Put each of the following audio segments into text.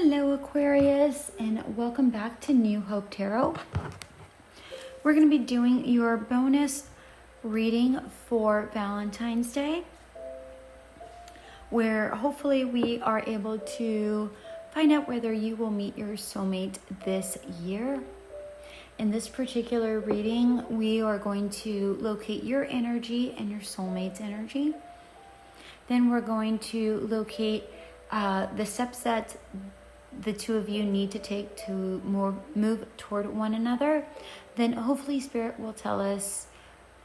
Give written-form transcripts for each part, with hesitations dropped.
Hello Aquarius, and welcome back to New Hope Tarot. We're going to be doing your bonus reading for Valentine's Day, where hopefully we are able to find out whether you will meet your soulmate this year. In this particular reading, we are going to locate your energy and your soulmate's energy. Then we're going to locate the steps that the two of you need to take to move toward one another. Then hopefully Spirit will tell us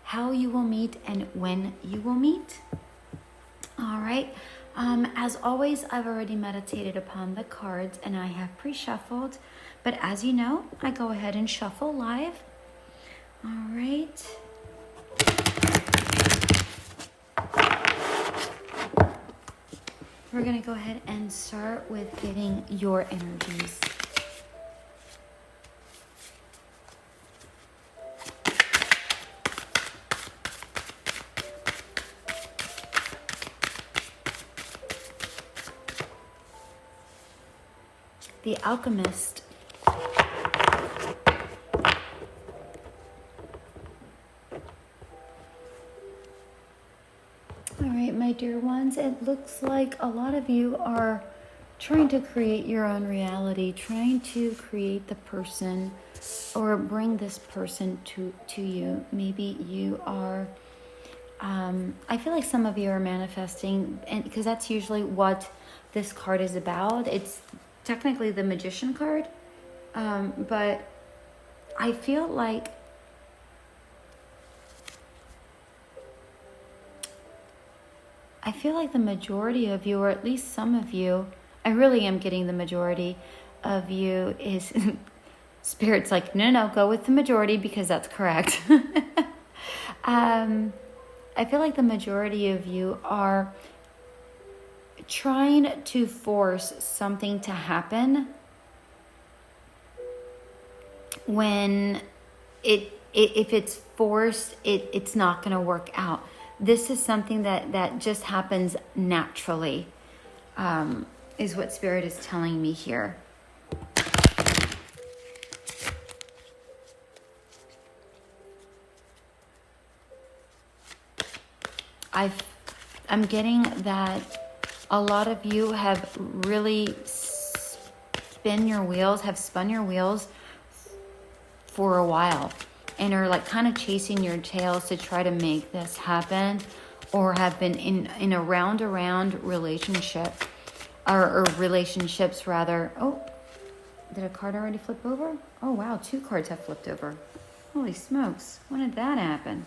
how you will meet and when you will meet. All right. As always, I've already meditated upon the cards and I have pre-shuffled. But as you know, I go ahead and shuffle live. All right. We're going to go ahead and start with getting your energies. The Alchemist. My dear ones, it looks like a lot of you are trying to create your own reality, trying to create the person or bring this person to you. Maybe you are, I feel like some of you are manifesting, and because that's usually what this card is about. It's technically the Magician card, but I feel like the majority of you, or at least some of you, I really am getting the majority of you is Spirit's like, no, go with the majority because that's correct. I feel like the majority of you are trying to force something to happen when if it's forced, it's not going to work out. This is something that just happens naturally, is what Spirit is telling me here. I'm getting that a lot of you have really spun your wheels for a while, and are like kind of chasing your tails to try to make this happen, or have been in a round relationship, or relationships rather. Oh, did a card already flip over? Oh wow, 2 cards have flipped over. Holy smokes, when did that happen?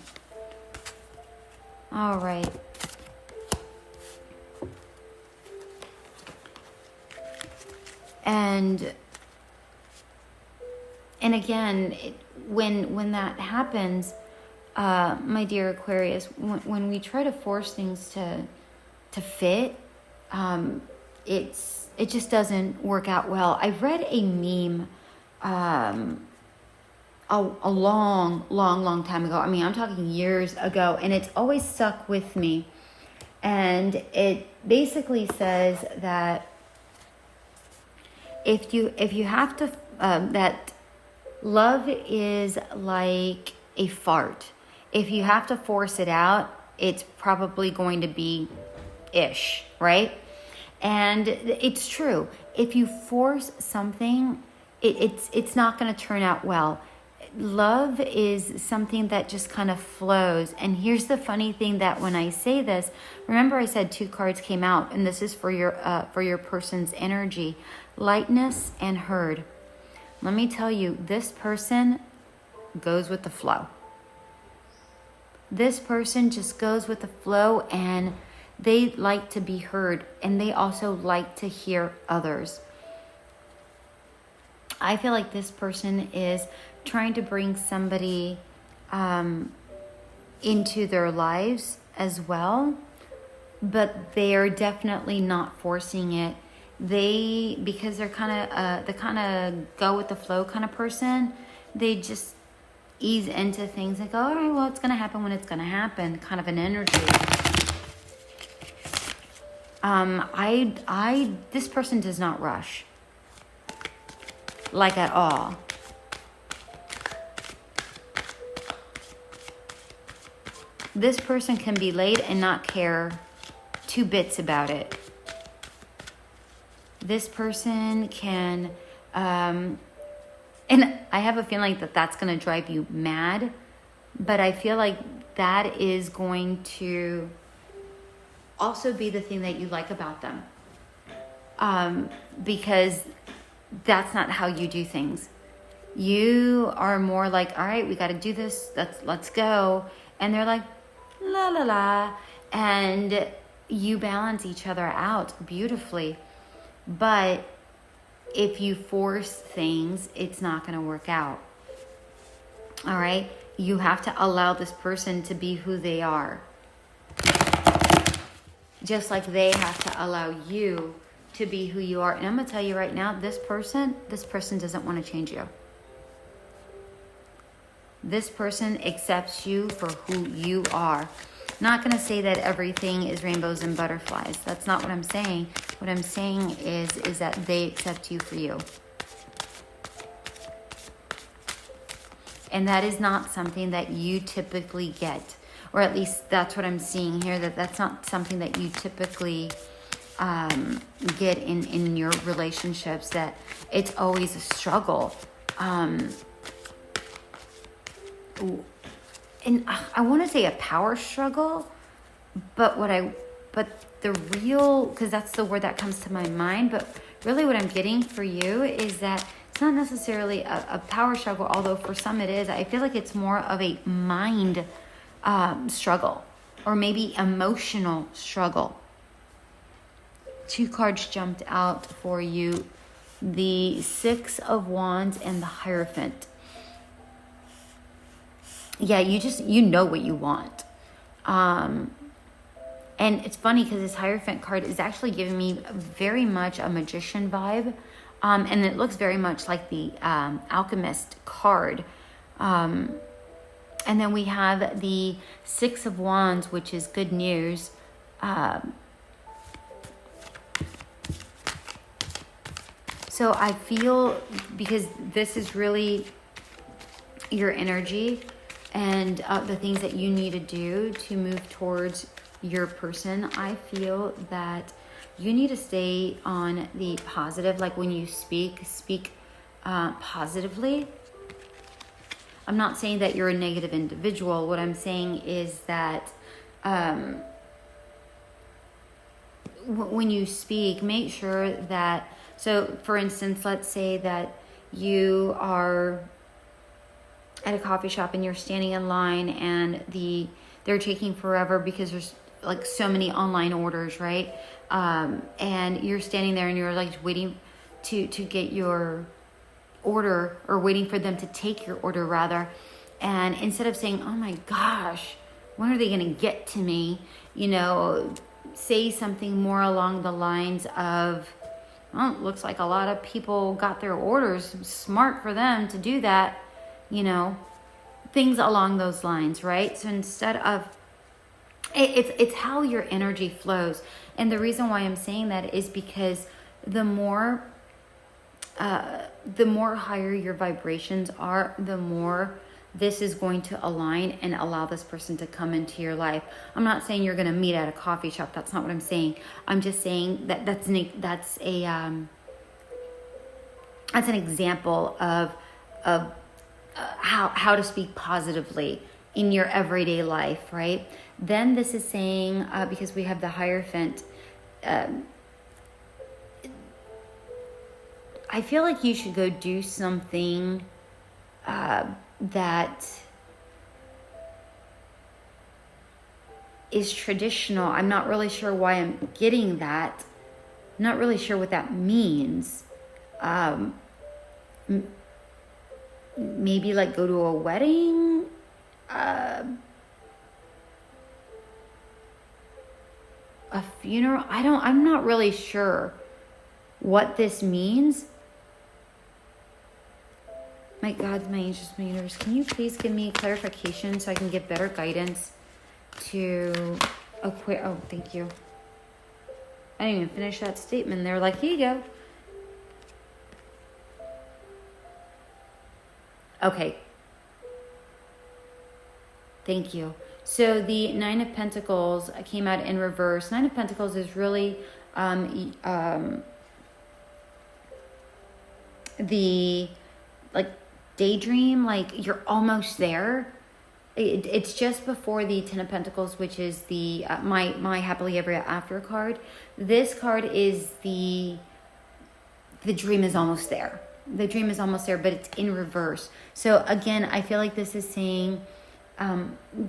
All right. And again, when that happens, my dear Aquarius, when we try to force things to fit, it just doesn't work out well. I read a meme a long time ago. I mean, I'm talking years ago, and it's always stuck with me. And it basically says that if you have to that love is like a fart. If you have to force it out, it's probably going to be ish, right? And it's true. If you force something, it's not going to turn out well. Love is something that just kind of flows. And here's the funny thing, that when I say this, remember I said 2 cards came out, and this is for your person's energy, lightness and herd. Let me tell you, this person goes with the flow. This person just goes with the flow, and they like to be heard, and they also like to hear others. I feel like this person is trying to bring somebody into their lives as well, but they are definitely not forcing it. Because they're kind of go with the flow kind of person, they just ease into things and go, all right, well, it's going to happen when it's going to happen, kind of an energy. This person does not rush. like at all. This person can be late and not care two bits about it. This person can, and I have a feeling that that's going to drive you mad, but I feel like that is going to also be the thing that you like about them. Because that's not how you do things. You are more like, all right, we got to do this. Let's go. And they're like, la, la, la. And you balance each other out beautifully. But if you force things, it's not going to work out. All right. You have to allow this person to be who they are. Just like they have to allow you to be who you are. And I'm going to tell you right now, this person doesn't want to change you. This person accepts you for who you are. Not going to say that everything is rainbows and butterflies. That's not what I'm saying. What I'm saying is that they accept you for you. And that is not something that you typically get. Or at least that's what I'm seeing here, that's not something that you typically get in your relationships, that it's always a struggle. And I want to say a power struggle, but the real, because that's the word that comes to my mind, but really what I'm getting for you is that it's not necessarily a power struggle, although for some it is. I feel like it's more of a mind struggle, or maybe emotional struggle. 2 cards jumped out for you, the 6 of Wands and the Hierophant. Yeah, you know what you want. And it's funny because this Hierophant card is actually giving me very much a magician vibe. And it looks very much like the Alchemist card. And then we have the 6 of Wands, which is good news. So I feel, because this is really your energy and the things that you need to do to move towards your person, I feel that you need to stay on the positive. Like when you speak positively. I'm not saying that you're a negative individual. What I'm saying is that when you speak, make sure that, so for instance, let's say that you are at a coffee shop and you're standing in line and they're taking forever because there's like so many online orders, right? And you're standing there and you're like waiting to get your order, or waiting for them to take your order rather. And instead of saying, oh my gosh, when are they going to get to me? Say something more along the lines of, well, it looks like a lot of people got their orders. Smart for them to do that. Things along those lines, right? So instead of, it's how your energy flows. And the reason why I'm saying that is because the more higher your vibrations are, the more this is going to align and allow this person to come into your life. I'm not saying you're going to meet at a coffee shop. That's not what I'm saying. I'm just saying that that's an example of how to speak positively in your everyday life, right? Then this is saying, because we have the Hierophant, I feel like you should go do something that is traditional. I'm not really sure why I'm getting that. I'm not really sure what that means. Maybe like go to a wedding. A funeral. I'm not really sure what this means. My God, my angels, my universe, can you please give me clarification so I can give better guidance to Aquarius? Oh, thank you. I didn't even finish that statement. They're like, here you go. Okay. Thank you. So the Nine of Pentacles came out in reverse. Nine of Pentacles is really the like daydream, like you're almost there. It's just before the Ten of Pentacles, which is the my happily ever after card. This card is the dream is almost there. The dream is almost there, but it's in reverse. So again, I feel like this is saying,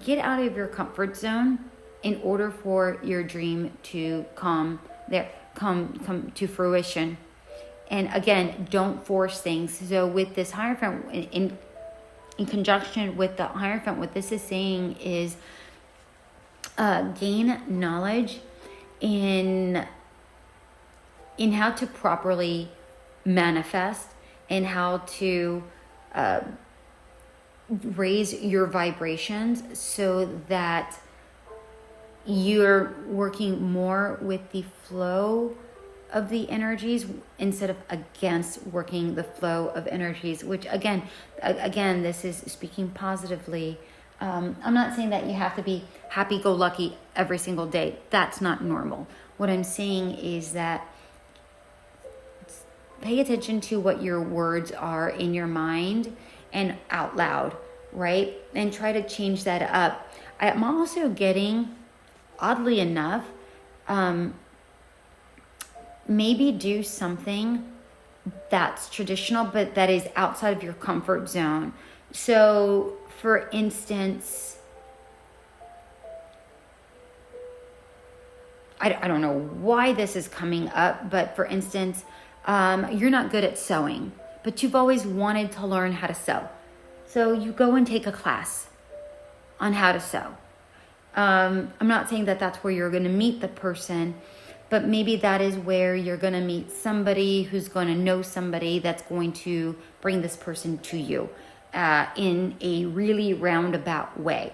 get out of your comfort zone in order for your dream to come to fruition. And again, don't force things. So with this Hierophant, in conjunction with the Hierophant, what this is saying is gain knowledge in how to properly manifest and how to raise your vibrations so that you're working more with the flow of the energies instead of against working the flow of energies, which again, this is speaking positively. I'm not saying that you have to be happy-go-lucky every single day. That's not normal. What I'm saying is that pay attention to what your words are in your mind and out loud, right? And try to change that up. I'm also getting, oddly enough, maybe do something that's traditional, but that is outside of your comfort zone. So, for instance, I don't know why this is coming up, but for instance, you're not good at sewing, but you've always wanted to learn how to sew. So you go and take a class on how to sew. I'm not saying that that's where you're going to meet the person, but maybe that is where you're going to meet somebody who's going to know somebody that's going to bring this person to you in a really roundabout way.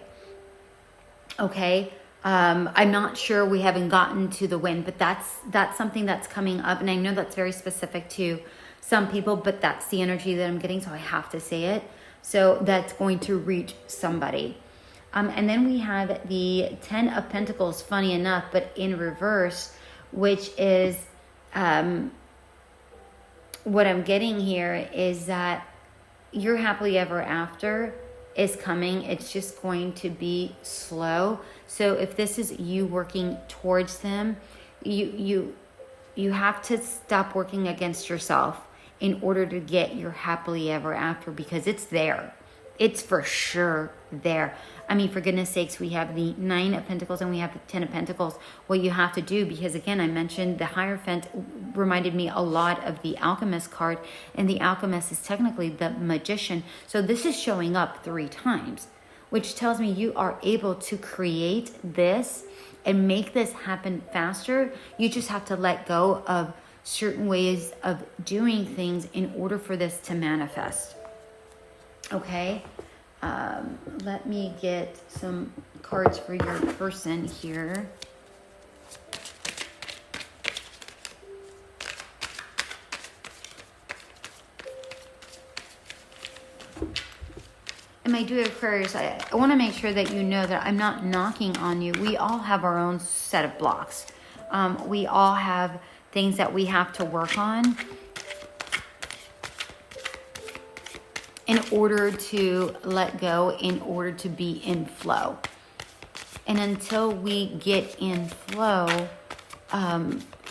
Okay? I'm not sure, we haven't gotten to the when, but that's something that's coming up. And I know that's very specific to some people, but that's the energy that I'm getting, so I have to say it. So that's going to reach somebody. And then we have the Ten of Pentacles, funny enough, but in reverse, which is what I'm getting here is that your happily ever after is coming. It's just going to be slow. So if this is you working towards them, you have to stop working against yourself in order to get your happily ever after, because it's there. It's for sure there. I mean, for goodness sakes, we have the Nine of Pentacles and we have the Ten of Pentacles. What you have to do, because again, I mentioned the Hierophant reminded me a lot of the Alchemist card, and the Alchemist is technically the Magician. So this is showing up 3 times, which tells me you are able to create this and make this happen faster. You just have to let go of certain ways of doing things in order for this to manifest. Okay, let me get some cards for your person here. And my dear Aquarius, I want to make sure that you know that I'm not knocking on you. We all have our own set of blocks. We all have things that we have to work on in order to let go, in order to be in flow. And until we get in flow,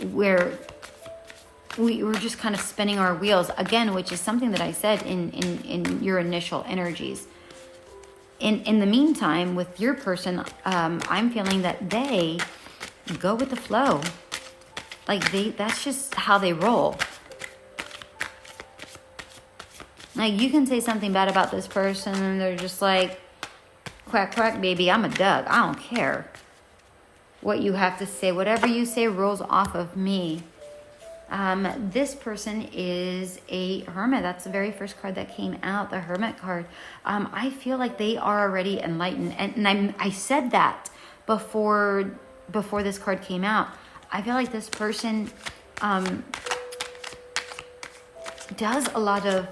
we're just kind of spinning our wheels again, which is something that I said in your initial energies. In the meantime, with your person, I'm feeling that they go with the flow. Like that's just how they roll. Like, you can say something bad about this person and they're just like, quack, quack, baby, I'm a duck. I don't care what you have to say. Whatever you say rolls off of me. This person is a hermit. That's the very first card that came out, the Hermit card. I feel like they are already enlightened. And I said that before this card came out. I feel like this person does a lot of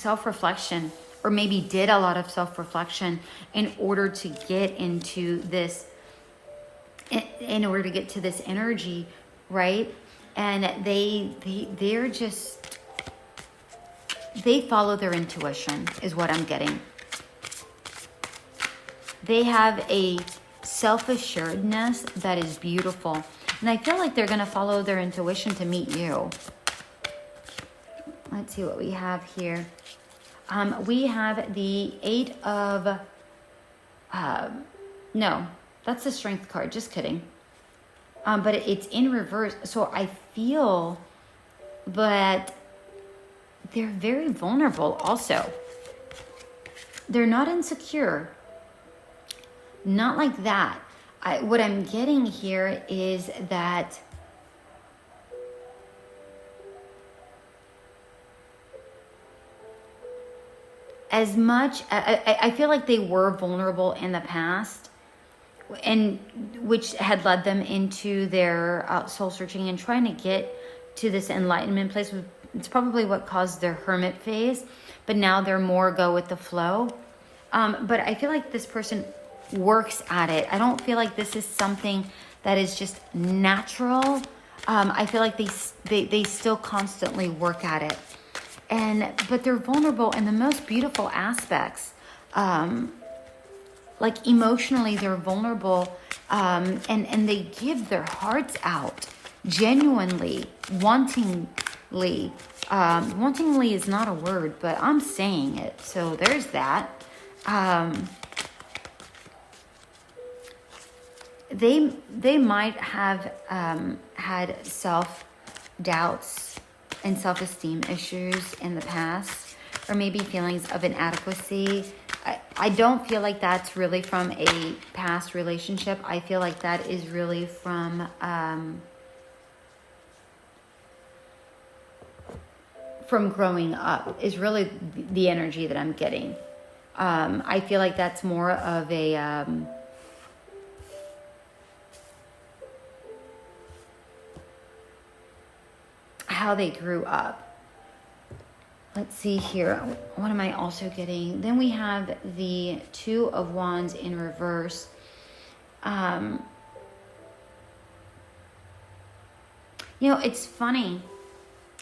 self-reflection, or maybe did a lot of self-reflection in order to get into this, in order to get to this energy, right? And they're just, they follow their intuition is what I'm getting. They have a self-assuredness that is beautiful. And I feel like they're going to follow their intuition to meet you. Let's see what we have here. We have the 8 of... no, that's the Strength card. Just kidding. But it's in reverse. So I feel that they're very vulnerable also. They're not insecure. Not like that. What I'm getting here is that as much, I feel like they were vulnerable in the past, and which had led them into their soul searching and trying to get to this enlightenment place. It's probably what caused their hermit phase, but now they're more go with the flow. But I feel like this person works at it. I don't feel like this is something that is just natural. I feel like they still constantly work at it. But they're vulnerable in the most beautiful aspects. Like emotionally, they're vulnerable, and they give their hearts out genuinely, wantingly. Wantingly is not a word, but I'm saying it. So there's that. They might have had self-doubts and self-esteem issues in the past, or maybe feelings of inadequacy. I don't feel like that's really from a past relationship. I feel like that is really from growing up, is really the energy that I'm getting. I feel like that's more of a how they grew up. Let's see here. What am I also getting? Then we have the 2 of Wands in reverse. It's funny.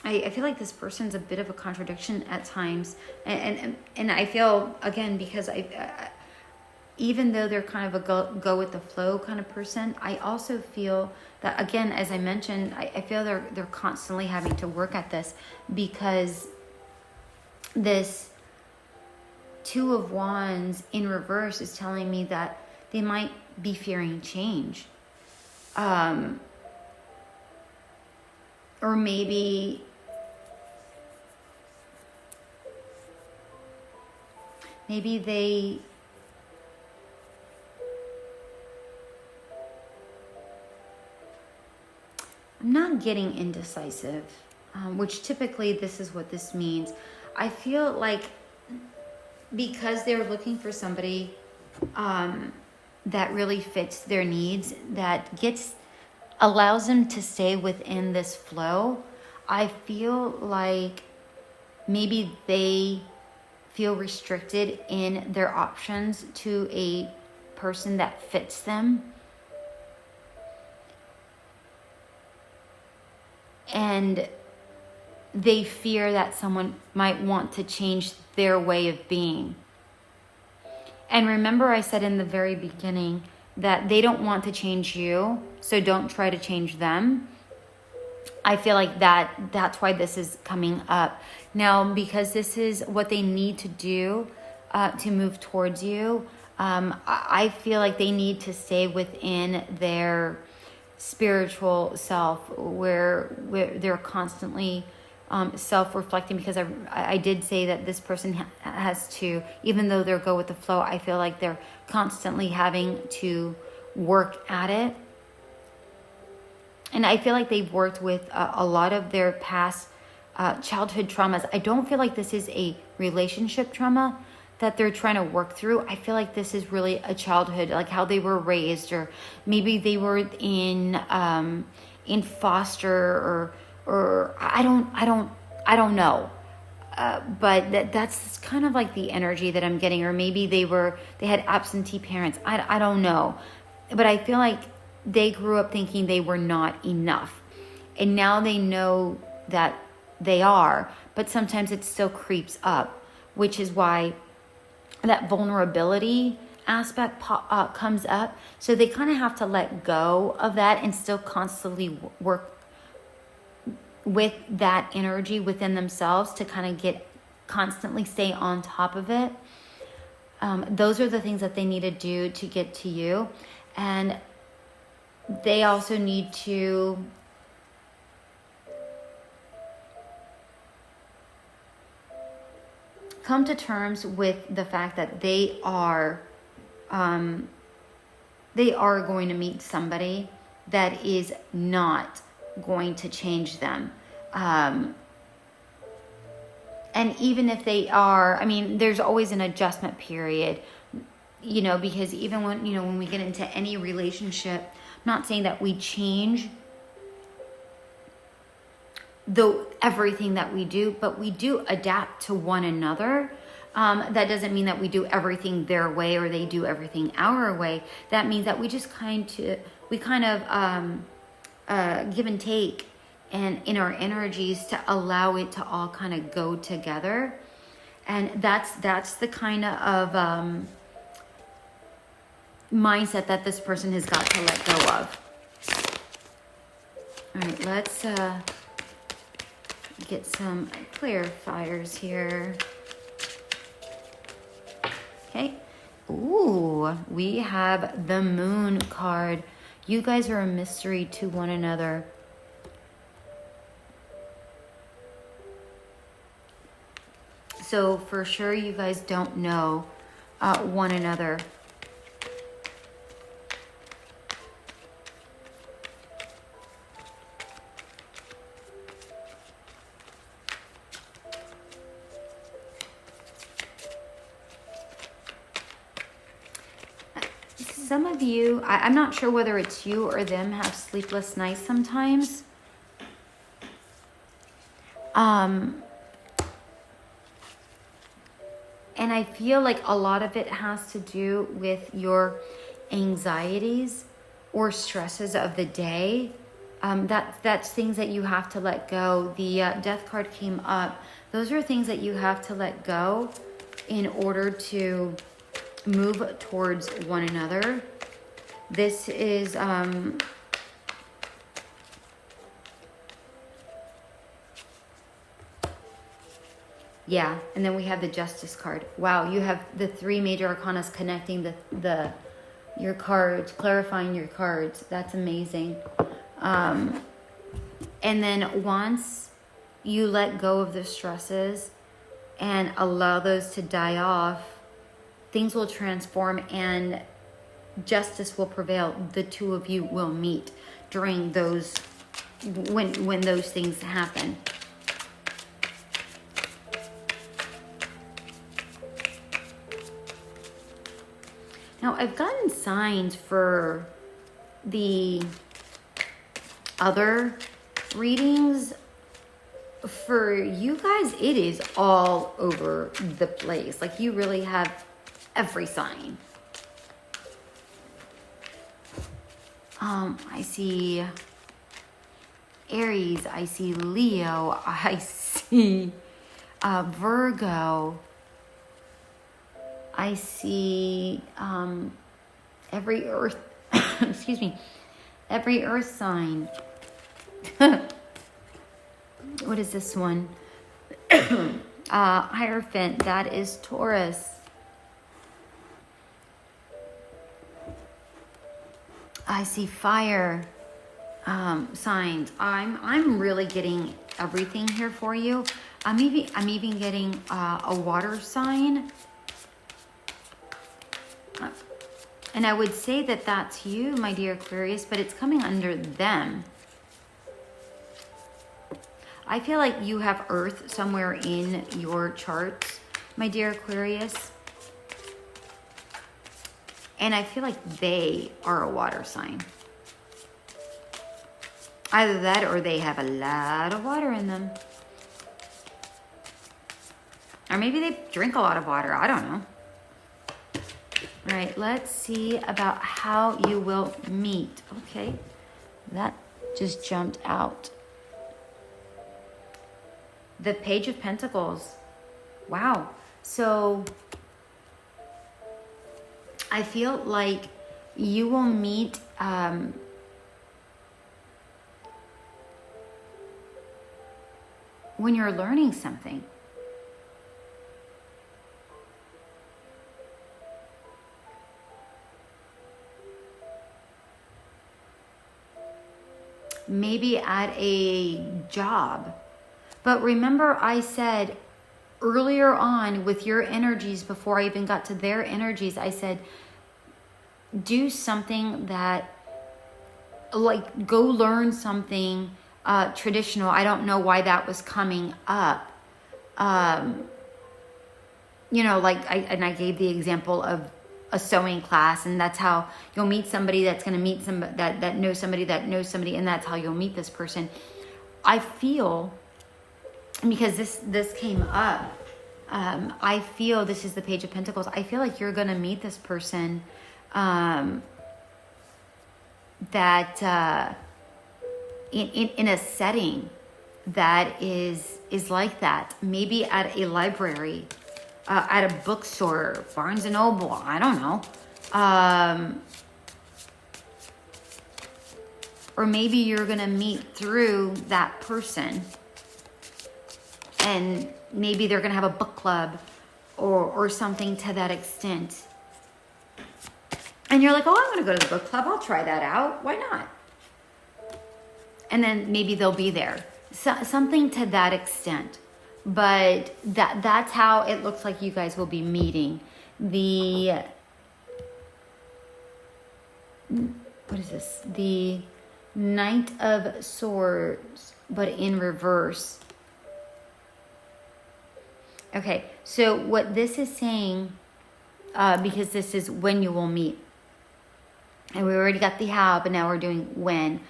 I feel like this person's a bit of a contradiction at times. And I feel, again, because even though they're kind of a go with the flow kind of person, I also feel that, again, as I mentioned, I feel they're constantly having to work at this, because this 2 of Wands in reverse is telling me that they might be fearing change. Or maybe they I'm not getting indecisive, which typically this is what this means. I feel like because they're looking for somebody that really fits their needs, that allows them to stay within this flow, I feel like maybe they feel restricted in their options to a person that fits them. And they fear that someone might want to change their way of being. And remember, I said in the very beginning that they don't want to change you, so don't try to change them. I feel like that's why this is coming up. Now, because this is what they need to do to move towards you, I feel like they need to stay within their spiritual self, where they're constantly self-reflecting, because I did say that this person has to, even though they're go with the flow, I feel like they're constantly having to work at it. And I feel like they've worked with a lot of their past childhood traumas. I don't feel like this is a relationship trauma that they're trying to work through. I feel like this is really a childhood, like how they were raised, or maybe they were in foster, or I don't know. but that's kind of like the energy that I'm getting. Or maybe they had absentee parents. I don't know. But I feel like they grew up thinking they were not enough. And now they know that they are, but sometimes it still creeps up, which is why that vulnerability aspect comes up. So they kind of have to let go of that and still constantly work with that energy within themselves to kind of constantly stay on top of it. Those are the things that they need to do to get to you. And they also need to come to terms with the fact that they are going to meet somebody that is not going to change them. And even if they are, I mean, there's always an adjustment period, because even when we get into any relationship, I'm not saying that we change everything that we do, but we do adapt to one another. That doesn't mean that we do everything their way or they do everything our way. That means that we just kind of give and take and in our energies to allow it to all kind of go together. And that's the kind of mindset that this person has got to let go of. All right, let's get some clarifiers here. Okay. Ooh, we have the Moon card. You guys are a mystery to one another. So for sure you guys don't know one another. Some of you, I'm not sure whether it's you or them, have sleepless nights sometimes. And I feel like a lot of it has to do with your anxieties or stresses of the day. That's things that you have to let go. The Death card came up. Those are things that you have to let go in order to move towards one another. This is yeah, and then we have the Justice card. Wow, you have the 3 major arcanas connecting your cards, clarifying your cards. That's amazing. And then once you let go of the stresses and allow those to die off, things will transform and justice will prevail. The two of you will meet during those, when those things happen. Now, I've gotten signs for the other readings. For you guys, it is all over the place. Like, you really have every sign. I see Aries, I see Leo, I see Virgo, I see every earth, excuse me, every earth sign. What is this one? Hierophant, that is Taurus. I see fire signs. I'm really getting everything here for you. I'm even getting a water sign. And I would say that that's you, my dear Aquarius, but it's coming under them. I feel like you have Earth somewhere in your charts, my dear Aquarius. And I feel like they are a water sign. Either that or they have a lot of water in them. Or maybe they drink a lot of water. I don't know. All right, let's see about how you will meet. Okay, that just jumped out. The Page of Pentacles. Wow. So I feel like you will meet when you're learning something. Maybe at a job. But remember, I said earlier on with your energies, before I even got to their energies, I said, do something that, like, go learn something traditional. I don't know why that was coming up. You know, like, I gave the example of a sewing class, and that's how you'll meet somebody that's going to meet somebody that knows somebody that knows somebody, and that's how you'll meet this person. I feel, because this came up, I feel this is the Page of Pentacles. I feel like you're going to meet this person that in a setting that is like that. Maybe at a library, at a bookstore, Barnes and Noble, I don't know. Or maybe you're going to meet through that person, and maybe they're going to have a book club or something to that extent. And you're like, oh, I'm going to go to the book club. I'll try that out. Why not? And then maybe they'll be there. Something to that extent. But that's how it looks like you guys will be meeting. The, what is this? The Knight of Swords, but in reverse. Okay, so what this is saying, because this is when you will meet. And we already got the how, but now we're doing when.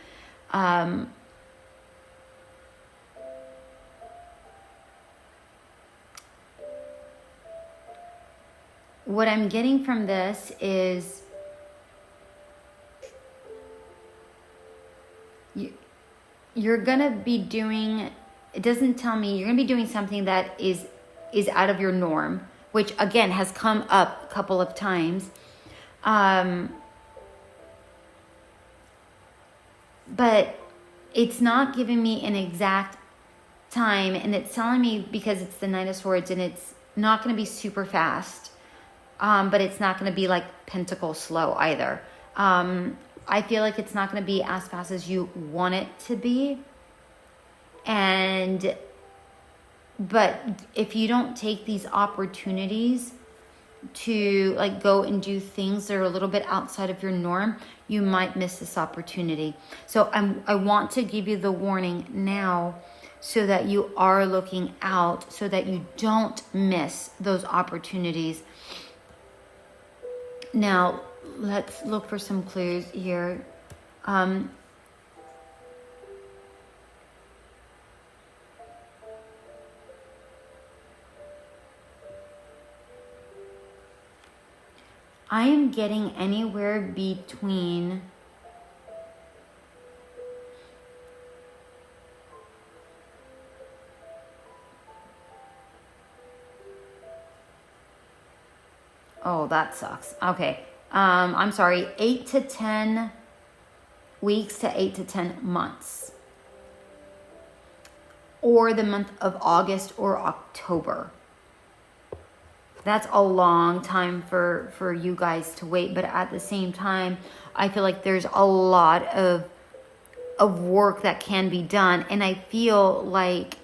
What I'm getting from this is you're going to be doing, it doesn't tell me, you're going to be doing something that is out of your norm, which again has come up a couple of times. But it's not giving me an exact time, and it's telling me because it's the Knight of Swords and it's not going to be super fast. But it's not going to be like Pentacle slow either. I feel like it's not going to be as fast as you want it to be. But if you don't take these opportunities to like go and do things that are a little bit outside of your norm, you might miss this opportunity. So I want to give you the warning now so that you are looking out, so that you don't miss those opportunities. Now, let's look for some clues here. I am getting anywhere between oh, that sucks. Okay. I'm sorry, 8 to 10 weeks to 8 to 10 months. Or the month of August or October. That's a long time for you guys to wait. But at the same time, I feel like there's a lot of work that can be done. And I feel like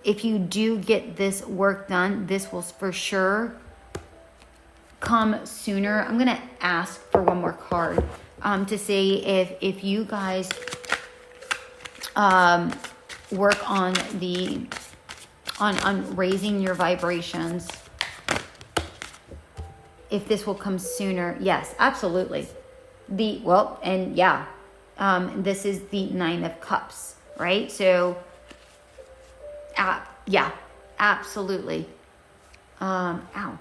if you do get this work done, this will for sure come sooner. I'm going to ask for one more card to see if you guys work on on raising your vibrations, if this will come sooner. Yes, absolutely. This is the Nine of Cups, right? So yeah, absolutely. Ow.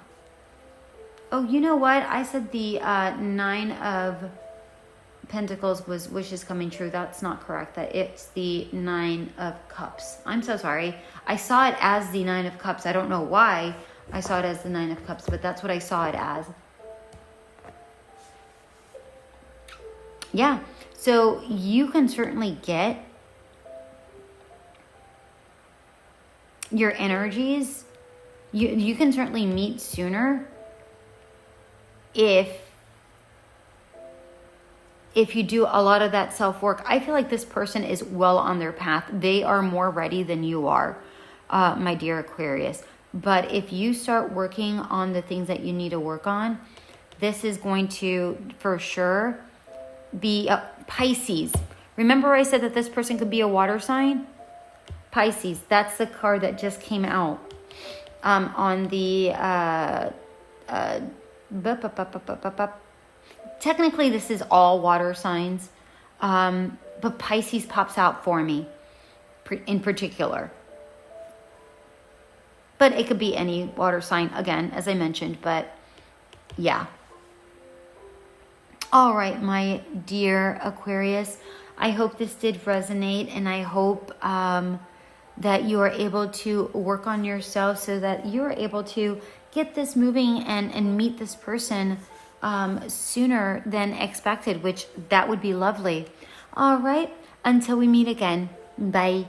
Oh, you know what? I said the 9 of Pentacles was wishes coming true. That's not correct. That it's the 9 of Cups. I'm so sorry. I saw it as the 9 of Cups. I don't know why I saw it as the 9 of Cups, but that's what I saw it as. Yeah. So you can certainly get your energies. You can certainly meet sooner if you do a lot of that self-work. I feel like this person is well on their path. They are more ready than you are, my dear Aquarius. But if you start working on the things that you need to work on, this is going to, for sure, be Pisces. Remember I said that this person could be a water sign? Pisces. That's the card that just came out on the... Technically, this is all water signs, but Pisces pops out for me in particular. But it could be any water sign, again, as I mentioned, but yeah. All right, my dear Aquarius, I hope this did resonate, and I hope that you are able to work on yourself so that you are able to get this moving and meet this person sooner than expected, which that would be lovely. All right, until we meet again. Bye.